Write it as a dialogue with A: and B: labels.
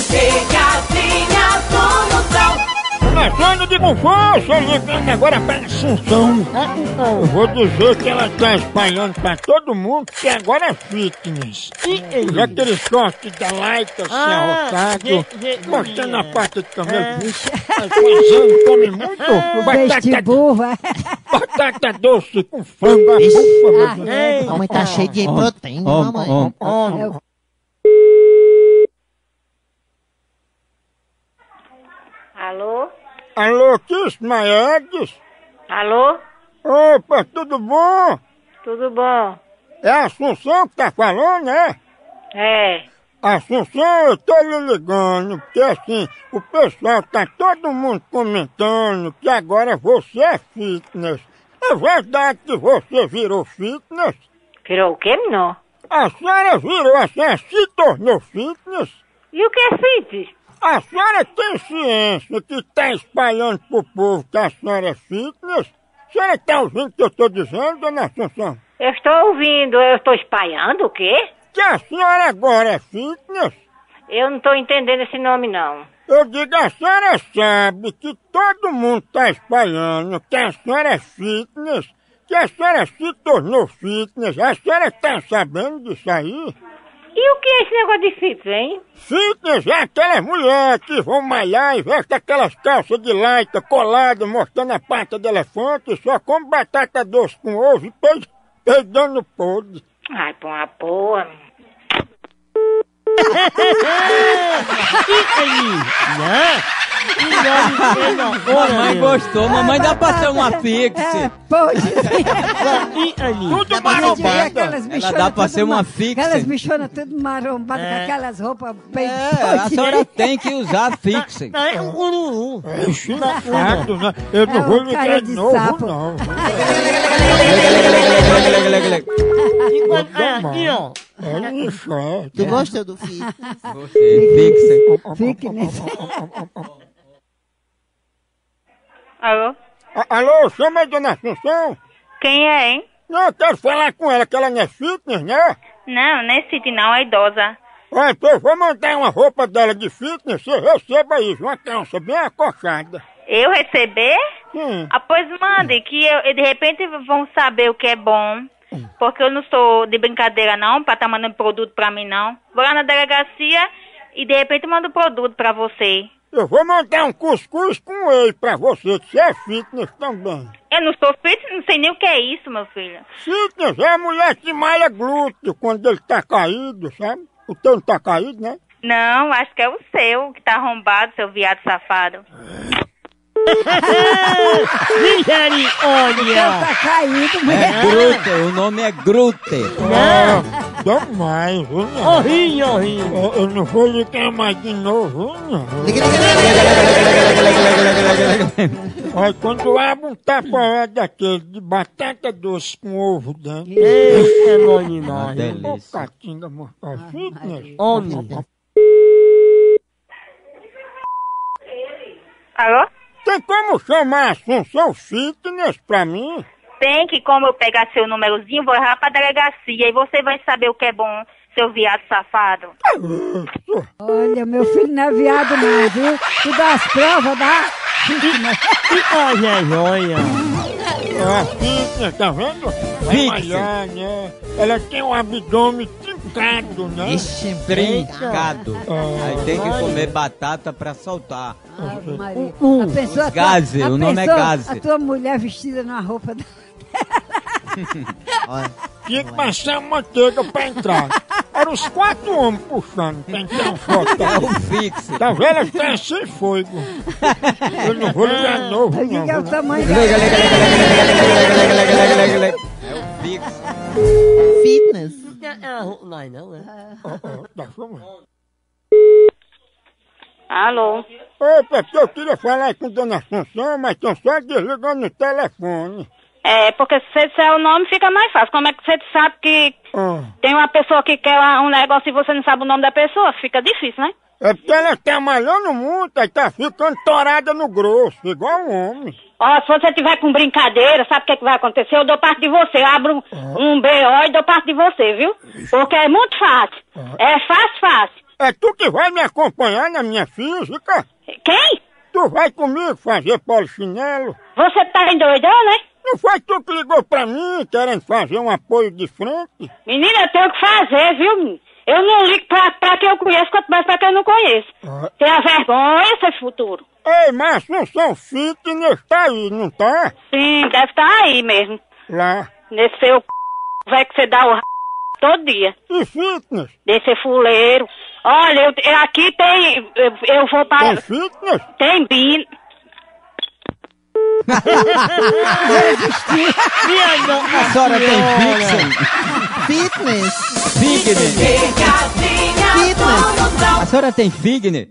A: Pegadinha do Moção.
B: Começando de conforto, ligando agora pra Assunção. Eu vou dizer que ela tá espalhando pra todo mundo que agora é fitness. Já aquele short da Laika, assim, arrotado, mostrando a parte de camelo, fazendo, come muito, batata doce com frango, a bufa.
C: Mamãe tá cheia de proteína, mamãe.
D: Alô?
B: Alô, Kiss Maedes?
D: Alô?
B: Opa, tudo bom?
D: Tudo bom?
B: É a Assunção que tá falando, né?
D: É.
B: Assunção, eu tô lhe ligando, porque assim, o pessoal tá todo mundo comentando que agora você é fitness. É verdade que você virou fitness?
D: Virou o quê, menino?
B: A senhora virou, a senhora se tornou fitness?
D: E o que é fitness?
B: A senhora tem ciência que tá espalhando pro povo que a senhora é fitness? A senhora tá ouvindo o que eu tô dizendo, dona Assunção?
D: Eu estou ouvindo, eu estou espalhando o quê?
B: Que a senhora agora é fitness?
D: Eu não estou entendendo esse nome, não.
B: Eu digo, a senhora sabe que todo mundo tá espalhando que a senhora é fitness, que a senhora se tornou fitness. A senhora tá sabendo disso aí?
D: E o que é esse negócio de fitness, hein?
B: Fitness é aquelas mulheres que vão malhar e vestem aquelas calças de Laika coladas, mostrando a pata de elefante, só come batata doce com ovo e peidando podre.
D: Ai, pô, uma porra.
E: Mamãe gostou, mamãe dá pra ser uma fixe.
B: Tudo marombada.
E: Ela dá pra ser uma fixe.
F: Aquelas bichonas tudo marombadas com aquelas roupas bem
E: A senhora tem que usar fixe.
C: É um guru.
B: É chinafado, né? Eu não vou ligar de novo,
F: sapo.
B: não.
C: Aqui, ó.
B: É isso, é.
C: Tu gosta do filho?
E: Fixe.
F: Fique nesse.
D: Alô?
B: Alô, chama a dona Assunção?
D: Quem é, hein?
B: Não, eu quero falar com ela, que ela não é fitness, né?
D: Não, não é fitness não, é idosa.
B: Olha, então eu vou mandar uma roupa dela de fitness, você receba isso, uma calça bem acochada.
D: Eu receber?
B: Sim.
D: Ah, pois mande, que eu, de repente vão saber o que é bom. Porque eu não sou de brincadeira não, pra tá mandando produto pra mim não. Vou lá na delegacia e de repente mando produto pra você.
B: Eu vou mandar um cuscuz com whey pra você, que você é fitness também.
D: Eu não sou fitness, não sei nem o que é isso, meu filho.
B: Fitness é a mulher que malha glúteo quando ele tá caído, sabe? O teu não tá caído, né?
D: Não, acho que é o seu que tá arrombado, seu viado safado.
C: Misericórdia!
F: Tá caído, mas
E: É Grute, o nome é Grute.
B: Dá mais, viu?
C: Horrinho.
B: Eu não vou ligar mais de novo, não. Olha, quando abre um tapa daquele de batata doce com ovo dentro.
C: Esse é
E: Uma
C: noninagem.
E: delícia.
B: Catinga, mortal fitness.
C: Homem.
D: Alô?
B: Tem como chamar a Assunção Fitness pra mim?
D: Tem que, como eu pegar seu númerozinho, vou levar pra delegacia e você vai saber o que é bom, seu viado safado.
F: olha, meu filho não é viado não, viu? Tu dá as provas, dá?
C: Olha.
B: A fitness, tá vendo? Vai
E: Fitness.
B: malhar, né? Ela tem um abdômen trincado, né?
C: Ixi,
E: Brincado. Aí tem que comer batata pra soltar.
F: Ave Maria. A pessoa,
E: Os gases, o nome é gases.
F: A tua mulher vestida numa roupa da...
B: Tinha que passar manteiga pra entrar. Eram os 4 homens puxando pra entrar um foto.
E: É o fixe.
B: Tá vendo? Ela tá sem fogo. Eu não vou ligar de novo,
F: Eu digo que é o
B: não.
F: tamanho da...
E: É o fixe.
C: Fitness. Não, é?
B: Tá chamando.
D: Alô?
B: Opa, porque eu queria falar com Dona Assunção, mas estão só desligando o telefone.
D: É, porque se você disser o nome fica mais fácil. Como é que você sabe que tem uma pessoa que quer um negócio e você não sabe o nome da pessoa? Fica difícil, né?
B: É porque ela tá malhando muito, aí tá ficando torada no grosso, igual um homem.
D: Ó, se você tiver com brincadeira, sabe o que, que vai acontecer? Eu dou parte de você, abro um BO e dou parte de você, viu? Porque é muito fácil. É fácil.
B: É tu que vai me acompanhar na minha física?
G: Quem?
B: Tu vai comigo fazer polichinelo?
G: Você tá endoidando, né?
B: Não foi tu que ligou pra mim querendo fazer um apoio de frente?
G: Menina, eu tenho o que fazer, viu, menino? Eu não ligo pra quem eu conheço, quanto mais pra quem eu não conheço. Tenha vergonha, seu futuro.
B: Ei, mas Assunção Fitness tá aí, não tá?
G: Sim, deve estar aí mesmo.
B: Lá.
G: Nesse seu vai que você dá o todo dia.
B: E fitness?
G: Desse fuleiro. Olha, aqui tem... Eu vou para...
B: Tem fitness?
G: Tem bin...
E: A senhora tem fixing?
C: Fitness.
E: Figner.
A: Pegadinha do Moção.
E: A senhora tem figner?